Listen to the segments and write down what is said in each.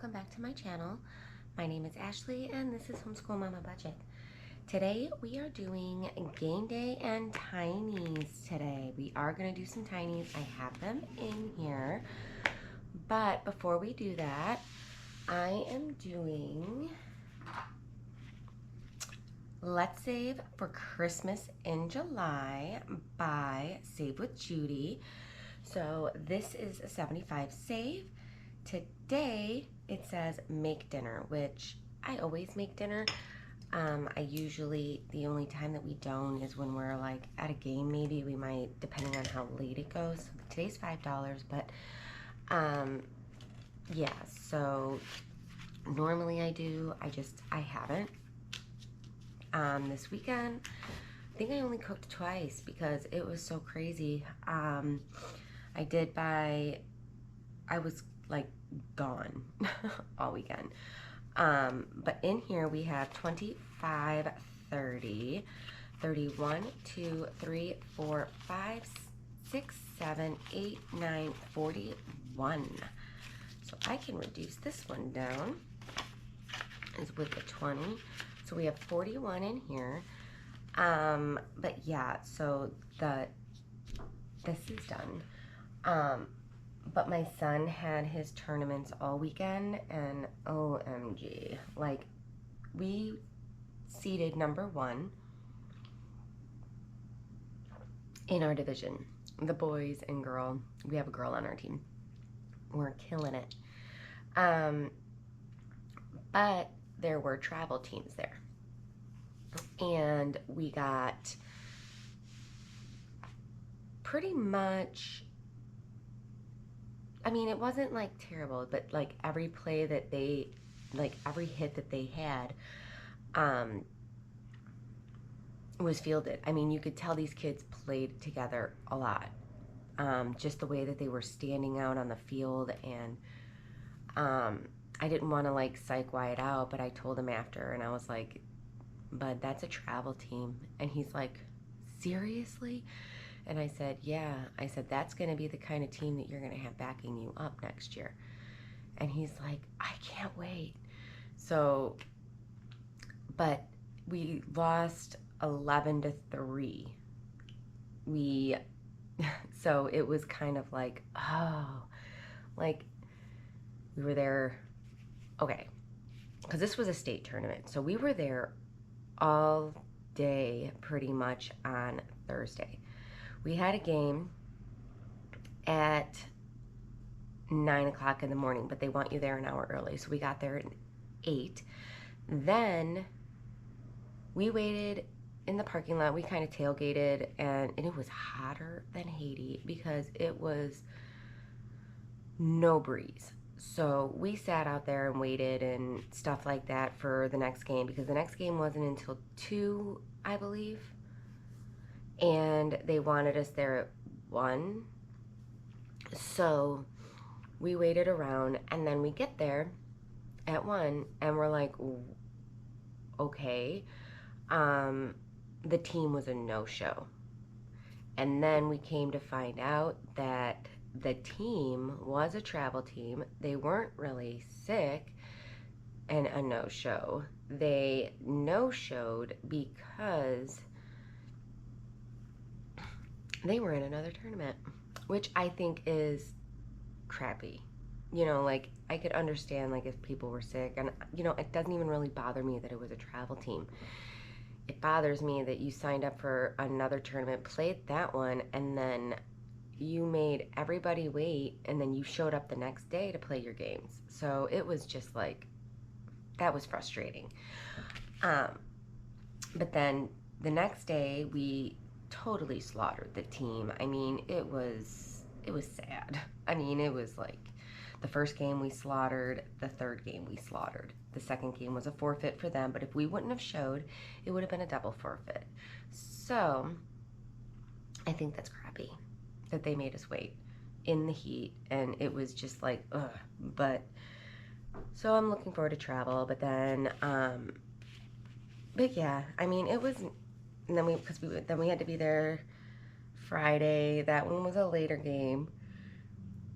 welcome back to my channel. My name is Ashley and this is Homeschool Mama Budget. Today we are doing game day and tinies today. We are going to do some tinies. I have them in here. But before we do that, I am doing Let's Save for Christmas in July by Save with Judy. So this is a 75 save. Today it says make dinner, which I always make dinner. I usually, the only time that we don't is when we're like at a game. Maybe we might, depending on how late it goes. So today's $5, but yeah, so normally I do, I haven't. This weekend, I think I only cooked twice because it was so crazy. I was like gone all weekend. But in here we have 25, 30, 31, 2, 3, 4, 5, 6, 7, 8, 9, 41. So I can reduce this one down is with the 20. So we have 41 in here. But yeah, so this is done. But my son had his tournaments all weekend, and OMG, like, we seeded #1 in our division. The boys and girl, we have a girl on our team. We're killing it. But there were travel teams there. And we got pretty much, I mean, it wasn't like terrible, but like every play that they, like every hit that they had was fielded. I mean, you could tell these kids played together a lot. Just the way that they were standing out on the field, and I didn't want to like psych Wyatt out, but I told him after, and I was like, "Bud, that's a travel team." And he's like, "Seriously?" And I said, "Yeah." I said, "That's going to be the kind of team that you're going to have backing you up next year." And he's like, "I can't wait." So, but we lost 11-3. So it was kind of like, oh, like we were there, okay, because this was a state tournament. So we were there all day pretty much on Thursday. We had a game at 9 o'clock in the morning, but they want you there an hour early. So we got there at 8. Then we waited in the parking lot. We kind of tailgated, and it was hotter than Haiti because it was no breeze. So we sat out there and waited and stuff like that for the next game, because the next game wasn't until 2, I believe. And they wanted us there at 1. So we waited around, and then we get there at 1, and we're like, okay. The team was a no-show. And then we came to find out that the team was a travel team. They weren't really sick and a no-show. They no-showed because they were in another tournament, which I think is crappy. You know, like, I could understand, like, if people were sick, and, you know, it doesn't even really bother me that it was a travel team. It bothers me that you signed up for another tournament, played that one, and then you made everybody wait, and then you showed up the next day to play your games. So it was just like, that was frustrating. But then the next day, we totally slaughtered the team. I mean, it was sad. I mean, it was like, the first game we slaughtered, the third game we slaughtered. The second game was a forfeit for them, but if we wouldn't have showed, it would have been a double forfeit. So I think that's crappy that they made us wait in the heat, and it was just like, ugh. But so I'm looking forward to travel, but then but yeah, I mean, it was, and then we had to be there Friday. That one was a later game.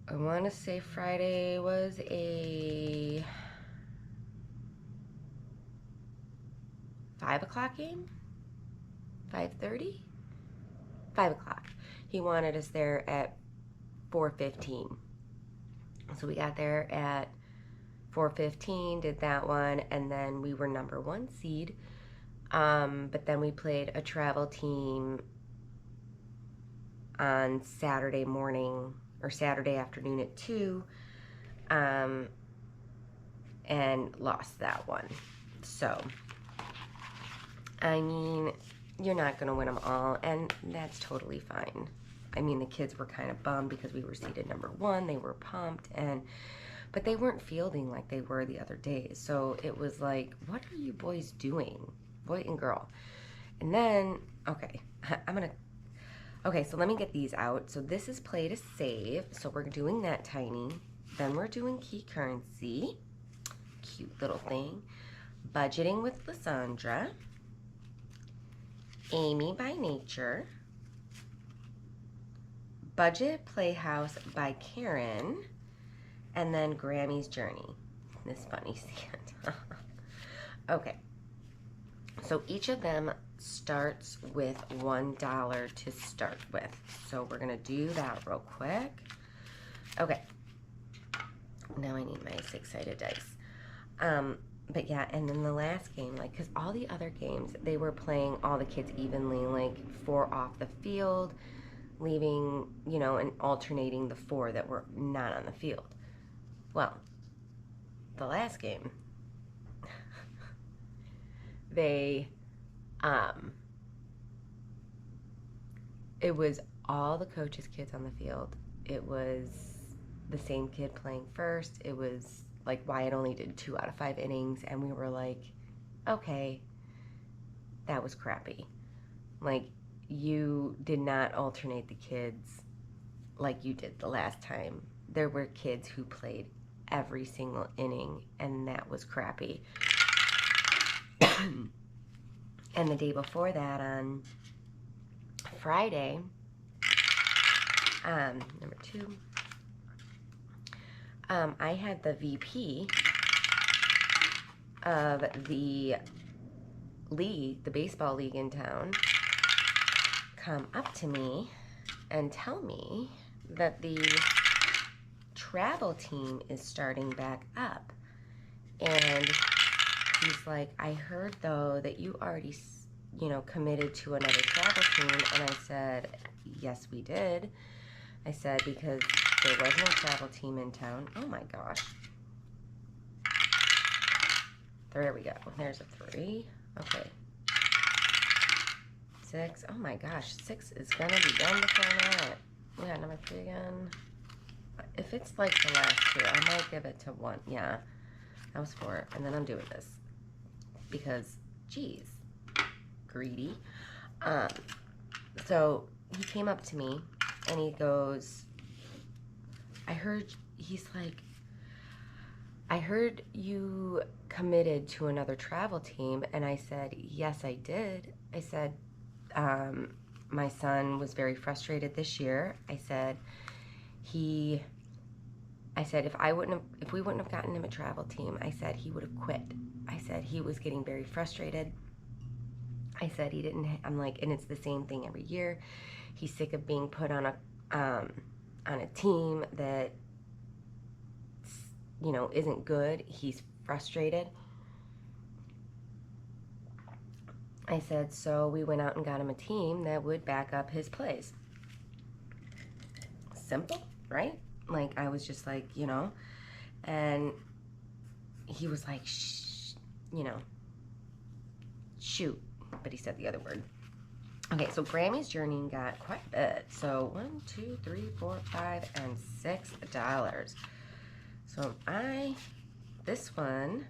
I want to say Friday was a 5 o'clock game? 5:30? 5 o'clock. He wanted us there at 4:15. So we got there at 4:15, did that one, and then we were number 1 seed. But then we played a travel team on Saturday morning or Saturday afternoon at 2, and lost that one. So, I mean, you're not going to win them all, and that's totally fine. I mean, the kids were kind of bummed because we were seated number 1. They were pumped, but they weren't fielding like they were the other days. So it was like, what are you boys doing? Boy and girl. And then, okay, so let me get these out. So this is play to save. So we're doing that tiny. Then we're doing key currency. Cute little thing. Budgeting with Lysandra. Amy by Nature. Budget Playhouse by Karen. And then Grammy's Journey. This funny stand. Okay. So each of them starts with $1 to start with. So we're going to do that real quick. Okay. Now I need my 6-sided dice. But yeah, and then the last game, like, because all the other games, they were playing all the kids evenly, like 4 off the field, leaving, you know, and alternating the 4 that were not on the field. Well, the last game, they, it was all the coaches' kids on the field. It was the same kid playing first. It was like Wyatt only did 2 out of 5 innings, and we were like, okay, that was crappy. Like, you did not alternate the kids like you did the last time. There were kids who played every single inning, and that was crappy. And the day before that, on Friday, number 2, I had the VP of the league, the baseball league in town, come up to me and tell me that the travel team is starting back up. And he's like, I heard, though, that you already, you know, committed to another travel team. And I said, yes, we did. I said, because there was no travel team in town. Oh, my gosh. There we go. There's a 3. Okay. 6. Oh, my gosh. 6 is going to be done before that. Yeah, number 3 again. If it's like the last 2, I might give it to 1. Yeah. That was 4. And then I'm doing this. Because, geez. Greedy. So, he came up to me, and he goes, he's like, I heard you committed to another travel team. And I said, yes, I did. I said, my son was very frustrated this year. I said, if we wouldn't have gotten him a travel team, I said he would have quit. I said he was getting very frustrated. I said I'm like, and it's the same thing every year. He's sick of being put on a team that, you know, isn't good. He's frustrated. I said, so we went out and got him a team that would back up his plays. Simple, right? Like, I was just like, you know, and he was like, shh, you know, shoot, but he said the other word. Okay, so Grammy's Journey got quite a bit. So $1, 2, 3, 4, 5, and $6. So this one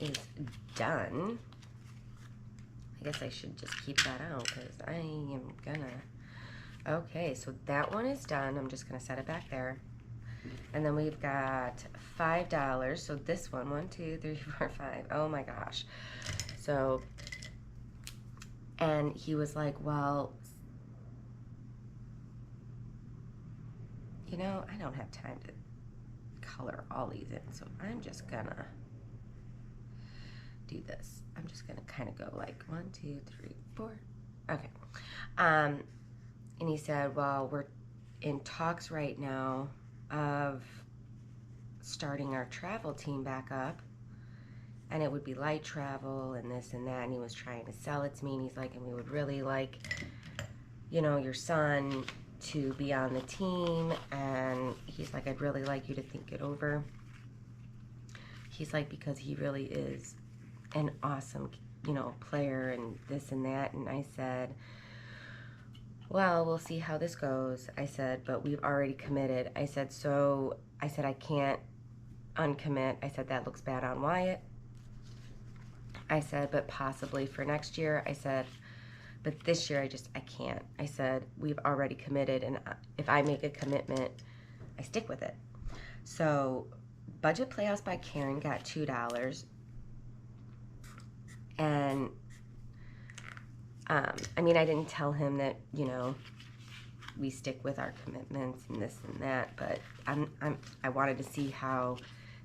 is done. I guess I should just keep that out because I am gonna. Okay, so that one is done. I'm just gonna set it back there. And then we've got $5. So this one, 1, 2, 3, 4, 5. Oh my gosh. So, and he was like, well, you know, I don't have time to color all these in, so I'm just gonna do this. I'm just gonna kind of go like 1, 2, 3, 4. Okay. And he said, well, we're in talks right now of starting our travel team back up, and it would be light travel and this and that, and he was trying to sell it to me, and he's like, and we would really like, you know, your son to be on the team, and he's like, I'd really like you to think it over. He's like, because he really is an awesome, you know, player and this and that. And I said, well, we'll see how this goes. I said, but we've already committed. I said, so I said, I can't uncommit. I said, that looks bad on Wyatt. I said, but possibly for next year. I said, but this year I can't. I said, we've already committed, and if I make a commitment, I stick with it. So Budget Playhouse by Karen got $2. And I mean, I didn't tell him that, you know, we stick with our commitments and this and that, but I wanted to see how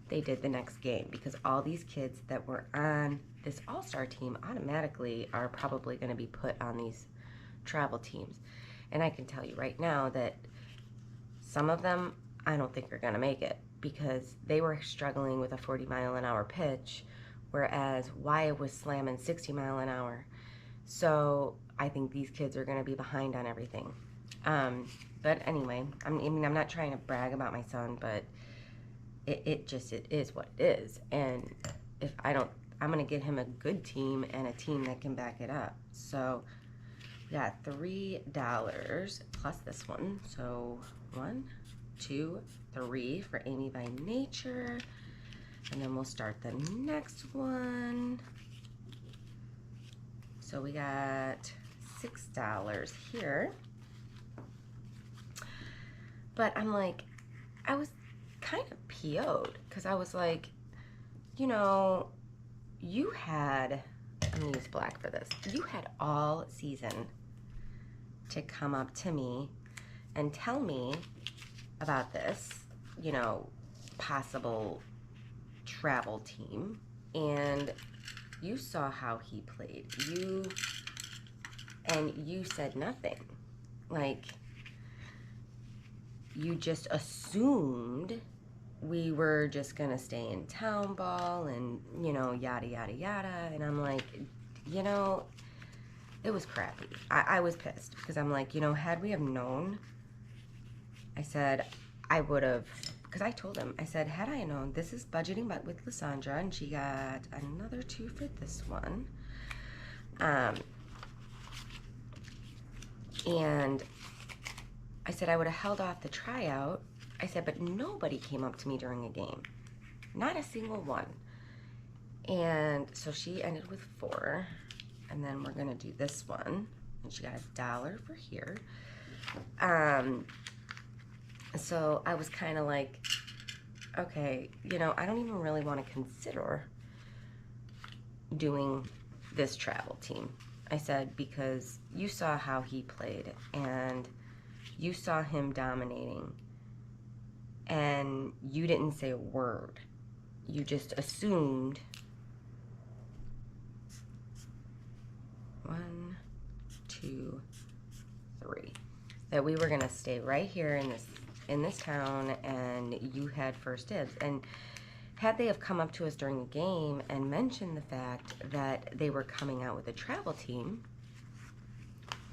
they did the next game, because all these kids that were on this all-star team automatically are probably going to be put on these travel teams. And I can tell you right now that some of them I don't think are going to make it, because they were struggling with a 40-mile-an-hour pitch, whereas Wyatt was slamming 60 mile an hour. So I think these kids are going to be behind on everything. But anyway, I mean, I'm not trying to brag about my son, but it is what it is. And if I'm going to get him a good team and a team that can back it up. So we got $3 plus this one. So 1, 2, 3 for Amy by Nature. And then we'll start the next one. So we got $6 here. But I'm like, I was kind of PO'd, because I was like, you know, you had, I'm gonna use black for this, you had all season to come up to me and tell me about this, you know, possible travel team, and you saw how he played. You said nothing. Like, you just assumed we were just gonna stay in town ball and, you know, yada yada yada. And I'm like, you know, it was crappy. I was pissed, because I'm like, you know, had we have known, I said, I would have, because I told him, I said, had I known, this is budgeting but with Lysandra, and she got another 2 for this one. And I said I would have held off the tryout. I said, but nobody came up to me during a game. Not a single one. And so she ended with 4. And then we're going to do this one. And she got $1 for here. So I was kind of like, okay, you know, I don't even really want to consider doing this travel team. I said, because you saw how he played, and you saw him dominating, and you didn't say a word. You just assumed 1, 2, 3 that we were gonna stay right here in this town, and you had first dibs. And had they have come up to us during the game and mentioned the fact that they were coming out with a travel team,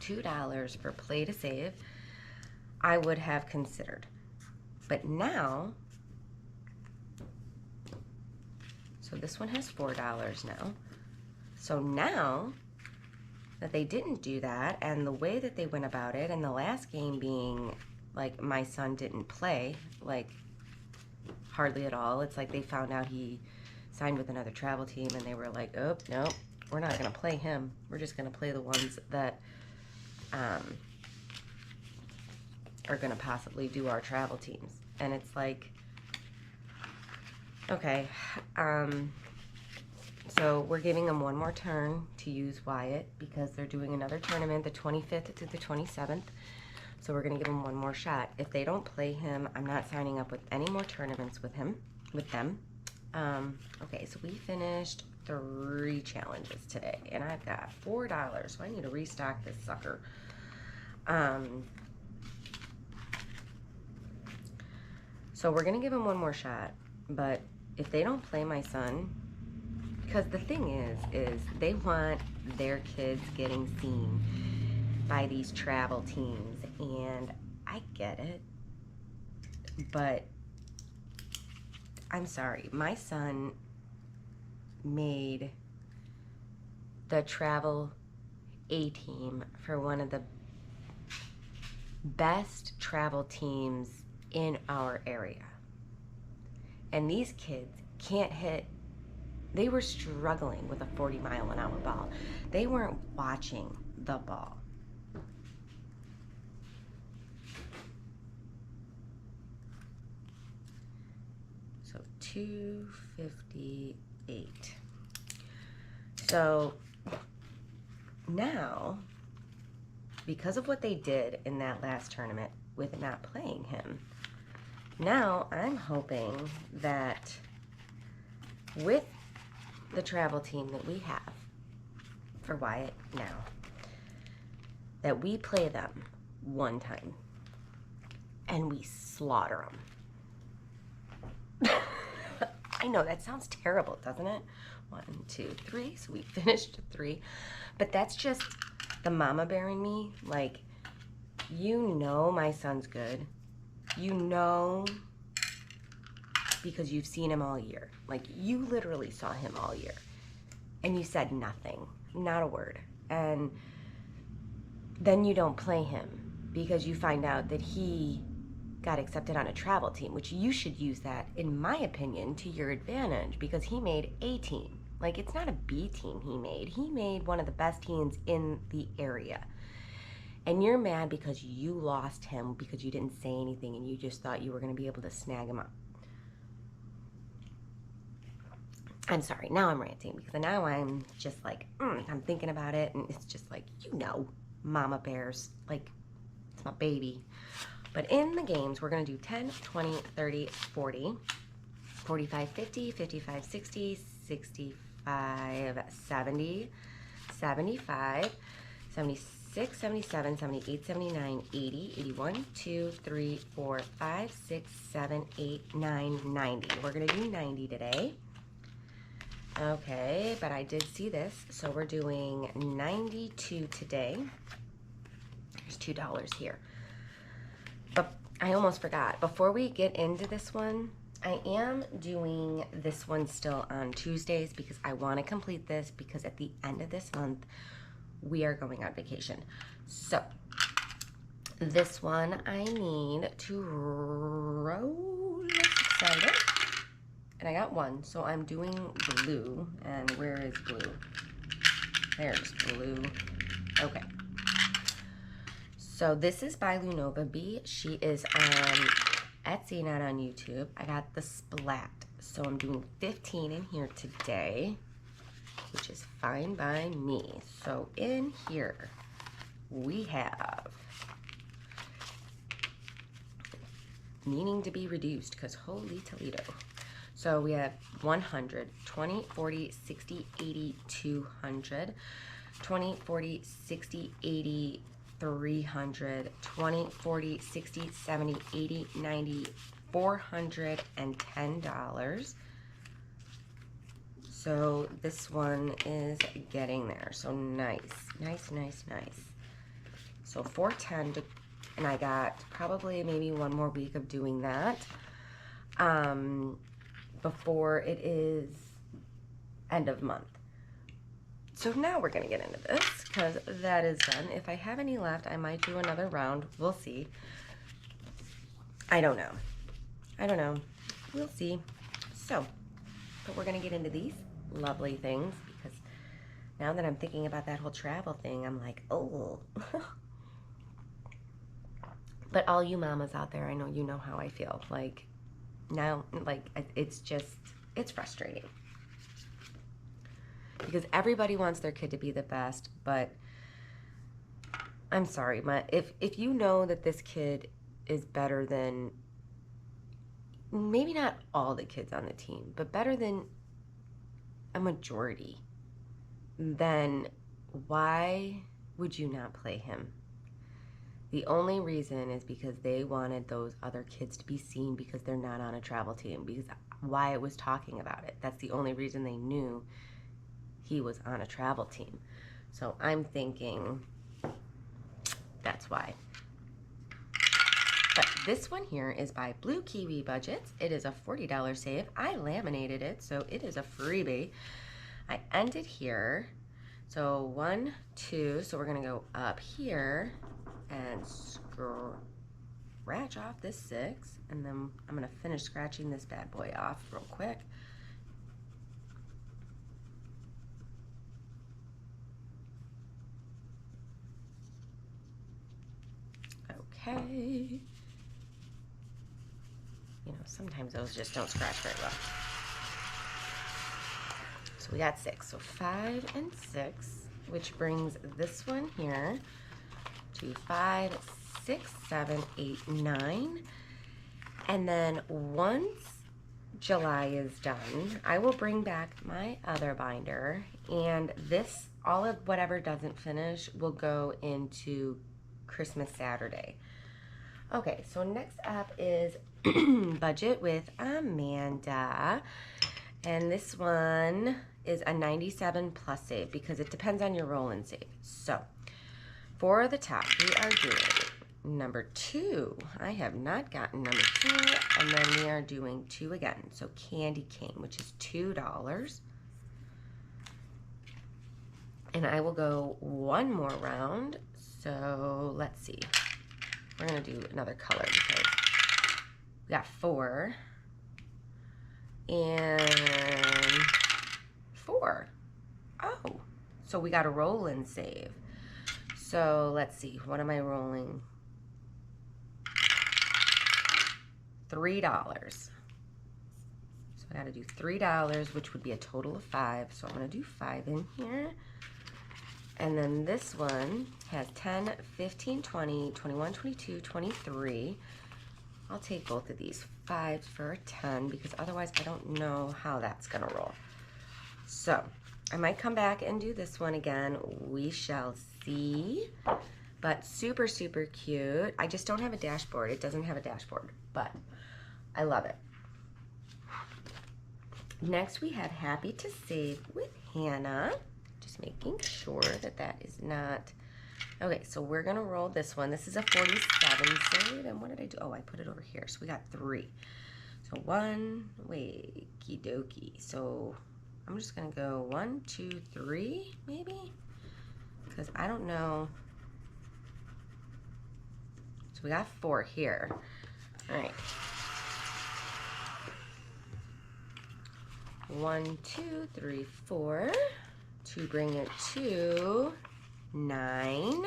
$2 for play to save, I would have considered. But now, so this one has $4 now. So now that they didn't do that, and the way that they went about it, and the last game being like my son didn't play, like hardly at all. It's like they found out he signed with another travel team, and they were like, oh, no, we're not going to play him. We're just going to play the ones that are going to possibly do our travel teams. And it's like, okay, so we're giving them one more turn to use Wyatt, because they're doing another tournament the 25th to the 27th. So we're going to give him one more shot. If they don't play him, I'm not signing up with any more tournaments with them. Okay, so we finished 3 challenges today, and I've got $4, so I need to restock this sucker. So we're gonna give him one more shot, but if they don't play my son, because the thing is they want their kids getting seen by these travel teams, and I get it, but I'm sorry, my son made the travel A team for one of the best travel teams in our area. And these kids can't hit, they were struggling with a 40-mile-an-hour ball. They weren't watching the ball. So 258. So now, because of what they did in that last tournament with not playing him, now I'm hoping that with the travel team that we have for Wyatt now, that we play them one time and we slaughter them. I know that sounds terrible, doesn't it? 1, 2, 3. So we finished 3. But that's just the mama bear in me. Like, you know my son's good. You know, because you've seen him all year. Like, you literally saw him all year. And you said nothing. Not a word. And then you don't play him because you find out that he got accepted on a travel team, which you should use that, in my opinion, to your advantage, because he made A team. Like, it's not a B team he made. He made one of the best teams in the area. And you're mad because you lost him because you didn't say anything and you just thought you were going to be able to snag him up. I'm sorry, now I'm ranting because now I'm just like, I'm thinking about it, and it's just like, you know, mama bears, like, it's my baby. But in the games, we're going to do 10, 20, 30, 40, 45, 50, 55, 60, 65, 70, 75, 76, 77, 78, 79, 80, 81, 2, 3, 4, 5, 6, 7, 8, 9, 90. We're going to do 90 today. Okay, but I did see this, so we're doing 92 today. There's $2 here. But I almost forgot. Before we get into this one, I am doing this one still on Tuesdays because I want to complete this, because at the end of this month, we are going on vacation. So, this one I need to roll. Excited. And I got 1, so I'm doing blue. And where is blue? There's blue. Okay. So this is by Lunova B. She is on Etsy, not on YouTube. I got the Splat. So I'm doing 15 in here today, which is fine by me. So in here, we have needing to be reduced, because holy Toledo. So we have 100, 20, 40, 60, 80, 200, 20, 40, 60, 80, 300, 20, 40, 60, 70, 80, 90, $410. So this one is getting there. So nice, nice, nice, nice. So 410, and I got probably maybe one more week of doing that before it is end of month. So now we're going to get into this, because that is done. If I have any left, I might do another round. We'll see. I don't know. I don't know. We'll see. So, but we're going to get into these lovely things, because now that I'm thinking about that whole travel thing, I'm like, oh. But all you mamas out there, I know you know how I feel. Like, now, like, it's just, it's frustrating. Because everybody wants their kid to be the best, but I'm sorry, if you know that this kid is better than, maybe not all the kids on the team, but better than a majority, then why would you not play him? The only reason is because they wanted those other kids to be seen because they're not on a travel team, because Wyatt was talking about it. That's the only reason they knew he was on a travel team. So I'm thinking that's why. But this one here is by Blue Kiwi Budgets. It is a $40 save. I laminated it, so it is a freebie. I ended here. So 1, 2, so we're gonna go up here and scratch off this 6, and then I'm gonna finish scratching this bad boy off real quick. Okay. You know, sometimes those just don't scratch very well. So we got 6, so 5 and 6, which brings this one here to 5, 6, 7, 8, 9. And then once July is done, I will bring back my other binder, and this, all of whatever doesn't finish will go into Christmas Saturday. Okay, so next up is Budget with Amanda, and this one is a 97 plus save because it depends on your roll and save. So for the top, we are doing number 2. I have not gotten number 2, and then we are doing 2 again. So Candy Cane, which is $2. And I will go one more round. So let's see. We're gonna do another color because we got 4 and 4. Oh, so we got a roll and save. So let's see, what am I rolling? $3. So I gotta do $3, which would be a total of 5. So I'm gonna do 5 in here. And then this one has 10, 15, 20, 21, 22, 23. I'll take both of these 5s for a 10 because otherwise I don't know how that's gonna roll. So I might come back and do this one again. We shall see. But super, super cute. I just don't have a dashboard. It doesn't have a dashboard, but I love it. Next we have Happy to Save with Hannah. Just making sure that that is not... Okay, so we're gonna roll this one. This is a 47 save, and what did I do? Oh, I put it over here. So we got 3. So 1, wakey dokey. So I'm just gonna go 1, 2, 3, maybe? Because I don't know. So we got 4 here. All right. 1, 2, 3, 4. To bring it to 9.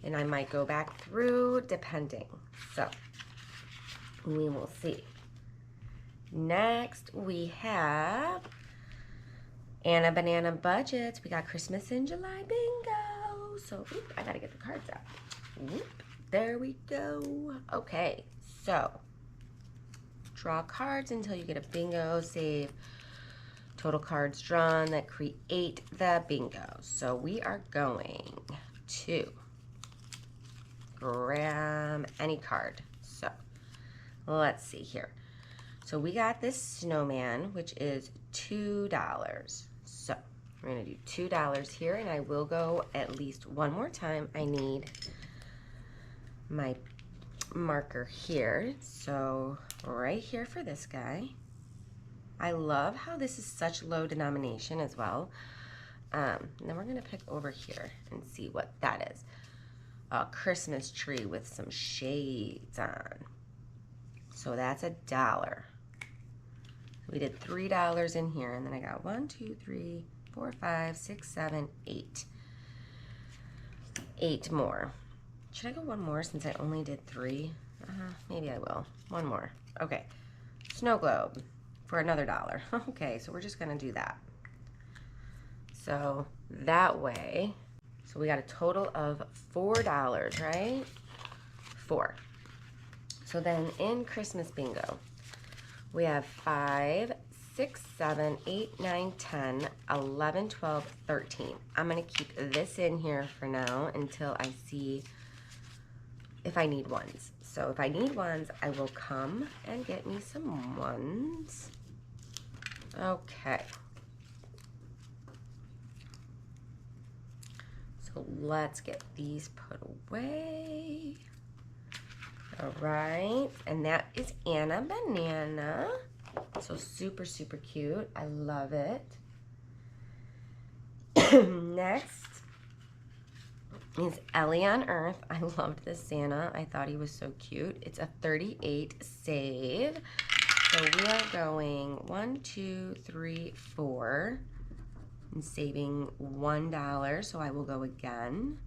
And I might go back through depending. So we will see. Next we have Anna Banana Budgets. We got Christmas in July bingo. So I gotta get the cards out. There we go. Okay, so draw cards until you get a bingo save. Total cards drawn that create the bingo. So we are going to grab any card. So let's see here. So we got this snowman, which is $2. So we're gonna do $2 here, and I will go at least one more time. I need my marker here. So right here for this guy. I love how this is such low denomination as well. And then we're gonna pick over here and see what that is. A Christmas tree with some shades on. So that's $1. We did $3 in here, and then I got 1, 2, 3, 4, 5, 6, 7, 8. 8 more. Should I go one more since I only did 3? Maybe I will. One more. Okay. Snow globe. For another $1. Okay, so we're just gonna do that. So that way, so we got a total of $4, right? 4. So then in Christmas bingo, we have 5, 6, 7, 8, 9, 10, 11, 12, 13. I'm going to keep this in here for now until I see if I need ones. So if I need ones, I will come and get me some ones. Okay. So let's get these put away. All right, and that is Anna Banana. So super, super cute. I love it. Next is Ellie on Earth. I loved this Santa. I thought he was so cute. It's a 38 save. So we are going 1, 2, 3, 4. And saving $1. So I will go again.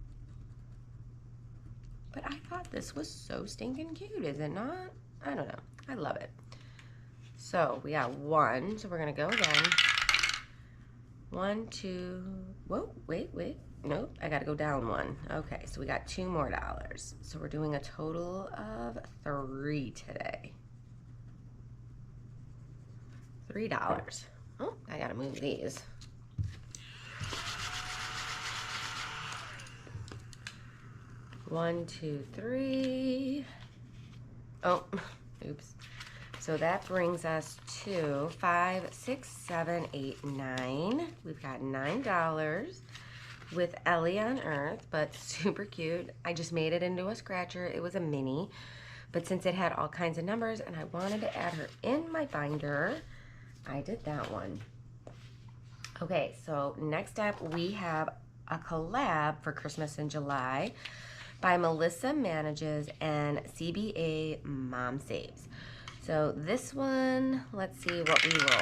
But I thought this was so stinking cute, is it not? I don't know. I love it. So we got 1. So we're going to go again. 1, 2. Whoa, wait. Nope, I got to go down 1. Okay, so we got $2 more. So we're doing a total of 3 today. $3. Oh, I got to move these. One, 2, 3. Oh, oops. So that brings us to 5, 6, 7, 8, 9. We've got $9 with Ellie on Earth, but super cute. I just made it into a scratcher. It was a mini, but since it had all kinds of numbers and I wanted to add her in my binder, I did that one. Okay, so next up we have a collab for Christmas in July by Melissa Manages and CBA Mom Saves. So this one, let's see what we roll.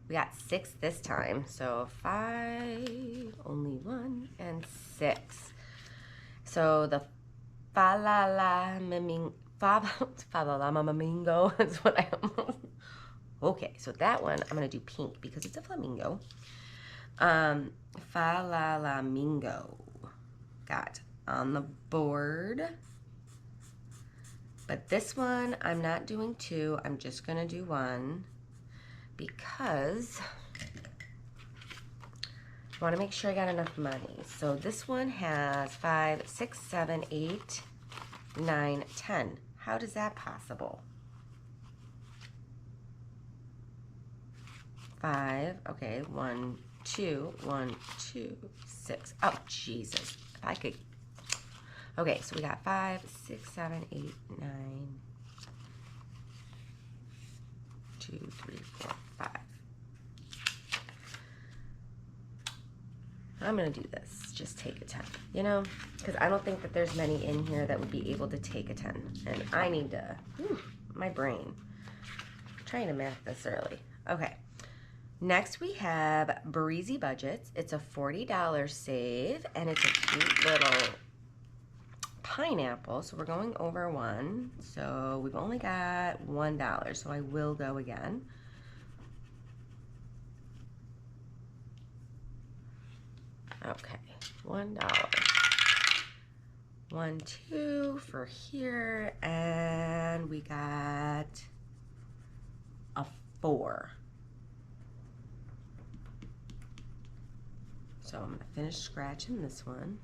We got 6 this time. So 5, only 1, and 6. So the Fa La La Mamingo is what I almost. Okay, so that one I'm gonna do pink because it's a flamingo. Fa La La Mingo got on the board. But this one, I'm not doing 2. I'm just going to do 1 because I want to make sure I got enough money. So this one has 5, 6, 7, 8, 9, 10. How does that possible? 5, okay, 1, 2, 1, 2, 6. Oh, Jesus. If I could. Okay, so we got 5, 6, 7, 8, 9, 2, 3, 4, 5. I'm going to do this. Just take a 10, you know? Because I don't think that there's many in here that would be able to take a 10. And I need to, my brain. I'm trying to math this early. Okay. Next we have Breezy Budgets. It's a $40 save, and it's a cute little pineapple. So we're going over 1. So we've only got $1. So I will go again. Okay, $1. 1, 2 for here, and we got a 4. So I'm going to finish scratching this one.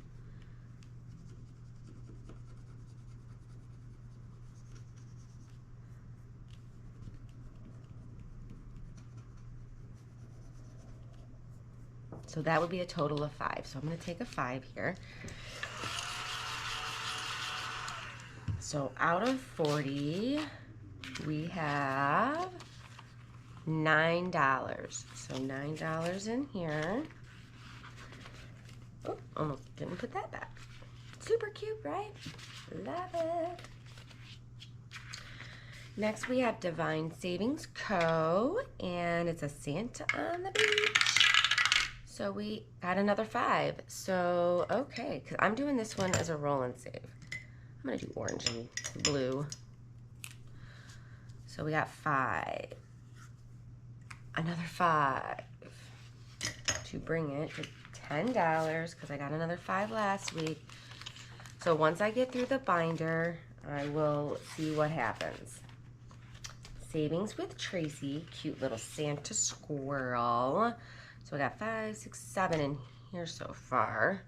So that would be a total of 5. So I'm going to take a 5 here. So out of 40, we have $9. So $9 in here. Oh, almost didn't put that back. Super cute, right? Love it. Next we have Divine Savings Co. And it's a Santa on the beach. So we got another 5. So, okay, because I'm doing this one as a roll and save. I'm going to do orange and blue. So we got 5. Another 5. To bring it to $10 because I got another 5 last week. So once I get through the binder, I will see what happens. Savings with Tracy, cute little Santa squirrel. So I got 5, 6, 7 in here so far.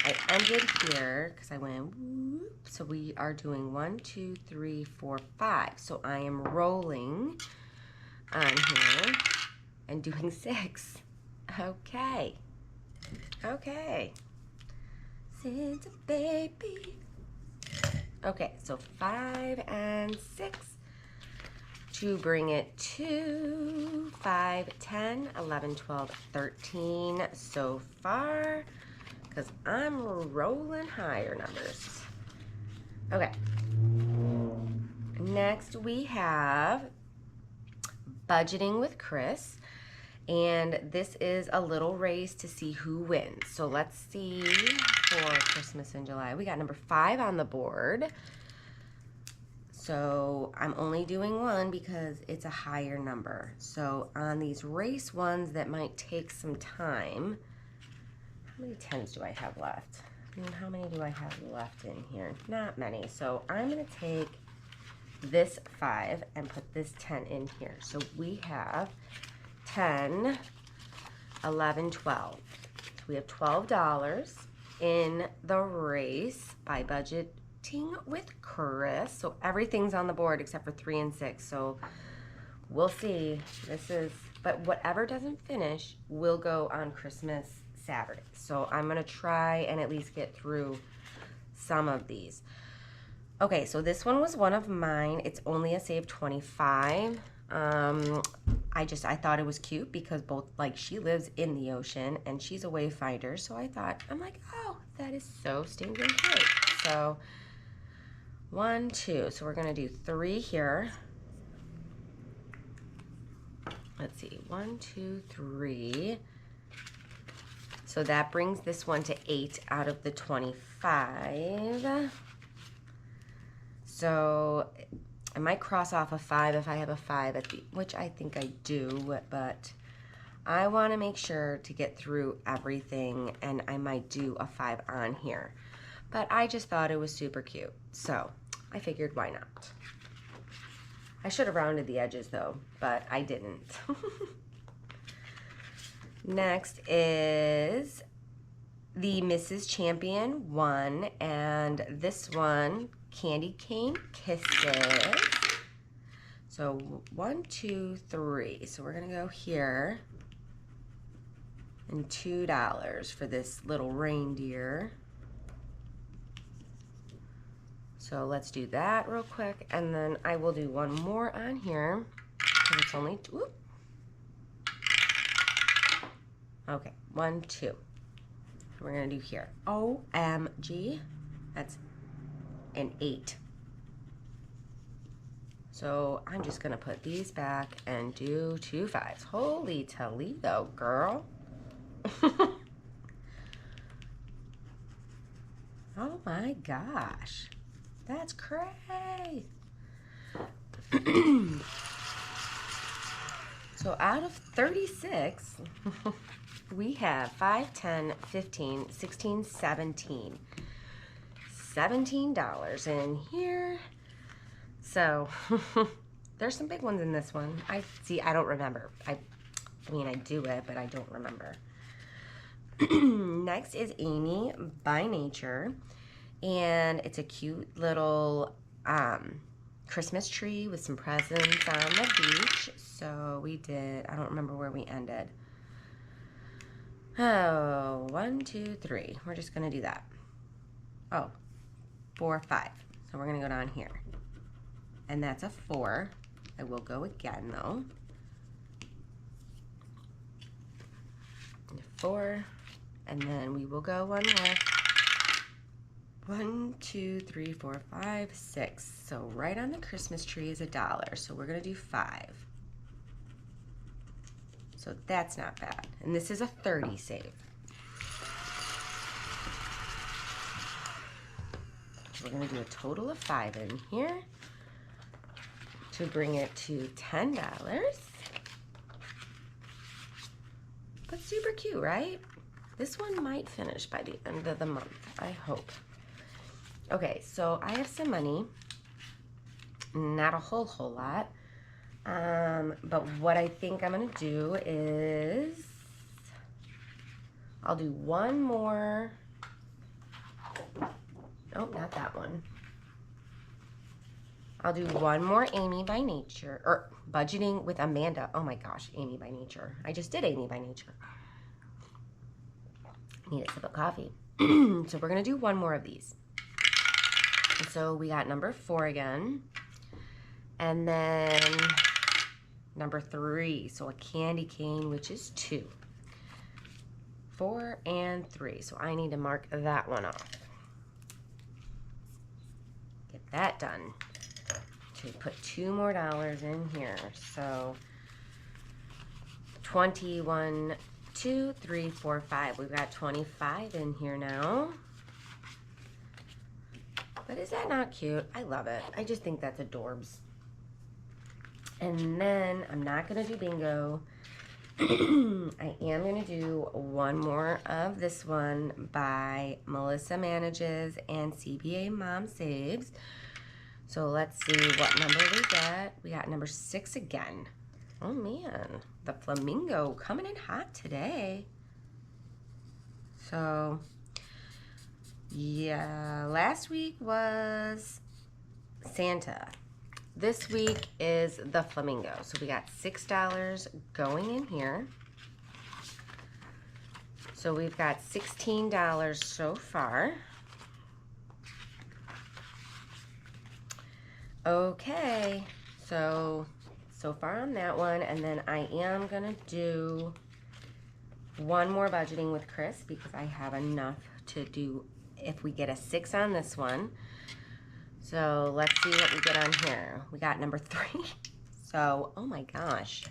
I ended here because I went whoop. So we are doing 1, 2, 3, 4, 5. So I am rolling on here and doing 6. Okay. Okay. Santa baby. Okay, so 5 and 6 to bring it to 5, 10, 11, 12, 13 so far, because I'm rolling higher numbers. Okay. Next we have Budgeting with Chris. And this is a little race to see who wins. So let's see for Christmas in July. We got number 5 on the board. So I'm only doing 1 because it's a higher number. So on these race ones that might take some time, how many 10s do I have left? I mean, how many do I have left in here? Not many. So I'm going to take this 5 and put this 10 in here. So we have 10, 11, 12. So we have $12 in the race by Budgeting with Chris. So everything's on the board except for 3 and 6. So we'll see. But whatever doesn't finish will go on Christmas Saturday. So I'm going to try and at least get through some of these. Okay, so this one was one of mine. It's only a save 25. I thought it was cute because both, like, she lives in the ocean and she's a wayfinder. So I'm like, oh, that is so stinking cute. So 1, 2. So we're going to do 3 here. Let's see. 1, 2, 3. So that brings this one to 8 out of the 25. So I might cross off a 5 if I have a 5 at the, which I think I do, but I want to make sure to get through everything, and I might do a 5 on here. But I just thought it was super cute, so I figured why not. I should have rounded the edges though, but I didn't. Next is the Mrs. Champion one, and this one, Candy Cane Kisses. So 1, 2, 3. So we're gonna go here, and $2 for this little reindeer. So let's do that real quick, and then I will do one more on here because it's only whoop. Okay, 1, 2. We're gonna do here. OMG, that's an 8. So I'm just gonna put these back and do 2 5s. Holy Toledo, girl. Oh my gosh, that's crazy. So out of 36, we have 5, 10, 15, 16, 17. $17 in here. So there's some big ones in this one. I don't remember. I mean, I do it, but I don't remember. Next is Amy by Nature, and it's a cute little Christmas tree with some presents on the beach. So we did, I don't remember where we ended. Oh, 1, 2, 3. We're just gonna do that. Oh, 4, 5. So we're gonna go down here, and that's a 4. I will go again though. 4, and then we will go one more. 1, 2, 3, 4, 5, 6. So right on the Christmas tree is $1. So we're gonna do 5. So that's not bad. And this is a 30 save. We're gonna do a total of 5 in here to bring it to $10. But super cute, right? This one might finish by the end of the month, I hope. Okay, so I have some money, not a whole lot. But what I think I'm going to do is I'll do one more. Oh, not that one. I'll do one more Amy by Nature, or Budgeting with Amanda. Oh my gosh, Amy by Nature. I just did Amy by Nature. I need a sip of coffee. So we're going to do one more of these. So we got number 4 again. And then number 3. So a candy cane, which is 2. 4 and 3. So I need to mark that one off. Get that done. So we put $2 more in here. So 21, 2, 3, 4, 5. We've got 25 in here now. But is that not cute? I love it. I just think that's adorbs. And then I'm not going to do bingo. I am going to do one more of this one by Melissa Manages and CBA Mom Saves. So let's see what number we got. We got number 6 again. Oh man, the flamingo coming in hot today. So yeah, last week was Santa. This week is the flamingo. So we got $6 going in here. So we've got $16 so far. Okay, so far on that one, and then I am gonna do one more budgeting with Chris because I have enough to do if we get a 6 on this one. So let's see what we get on here. We got number 3. So, oh my gosh.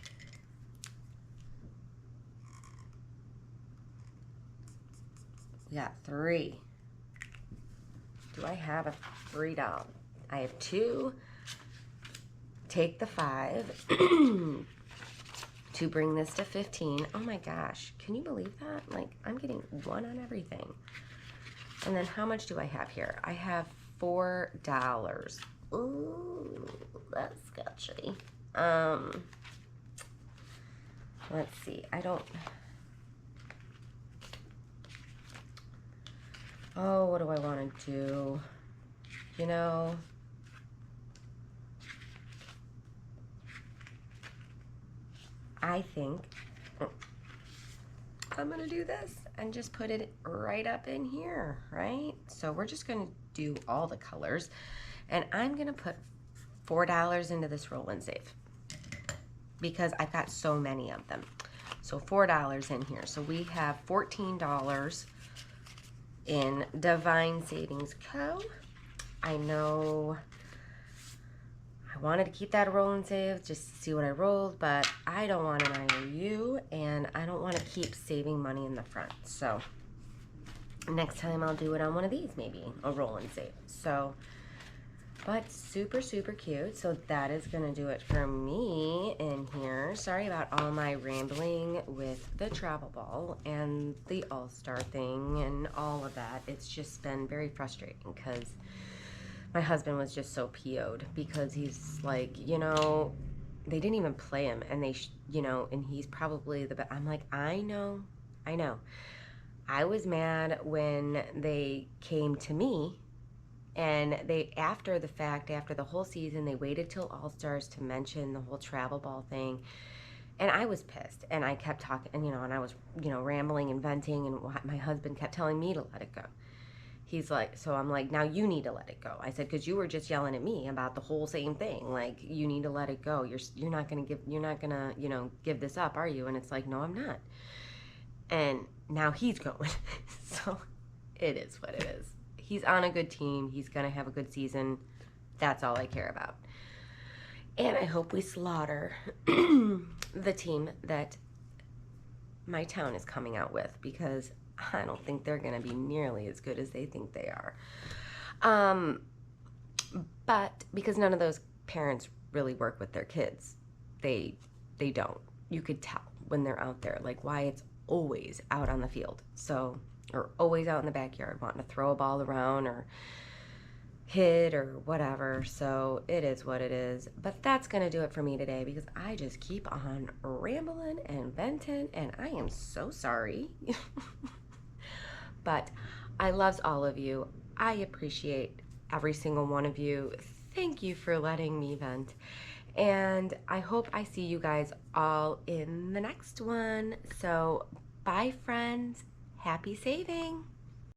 We got 3. Do I have a $3? I have 2. Take the 5 to bring this to 15. Oh my gosh, can you believe that? Like, I'm getting 1 on everything. And then how much do I have here? I have $4. Ooh, that's sketchy. Let's see. Oh, what do I want to do? You know, I think I'm going to do this and just put it right up in here, right? So we're just going to do all the colors, and I'm going to put $4 into this roll and save because I've got so many of them. So $4 in here. So we have $14 in Divine Savings Co. I know I wanted to keep that roll and save just to see what I rolled, but I don't want an IOU, and I don't want to keep saving money in the front. So next time I'll do it on one of these, maybe a roll and save. So, but super, super cute. So that is going to do it for me in here. Sorry about all my rambling with the travel ball and the all-star thing and all of that. It's just been very frustrating because my husband was just so PO'd because he's like, you know, they didn't even play him, and they, you know, and he's probably the best. I'm like, I know. I was mad when they came to me, and they, after the fact, after the whole season, they waited till All-Stars to mention the whole travel ball thing, and I was pissed, and I kept talking, and, you know, and I was, you know, rambling and venting, and my husband kept telling me to let it go. He's like, so I'm like, now you need to let it go. I said, because you were just yelling at me about the whole same thing. Like, you need to let it go. You're not gonna, you know, give this up, are you? And it's like, no, I'm not. And now he's going. So it is what it is. He's on a good team. He's gonna have a good season. That's all I care about. And I hope we slaughter the team that my town is coming out with, because I don't think they're going to be nearly as good as they think they are. But because none of those parents really work with their kids, they don't. You could tell when they're out there, like Wyatt's always out on the field. So, or always out in the backyard wanting to throw a ball around, or hid or whatever. So it is what it is. But that's going to do it for me today because I just keep on rambling and venting, and I am so sorry. But I love all of you. I appreciate every single one of you. Thank you for letting me vent. And I hope I see you guys all in the next one. So bye, friends. Happy saving.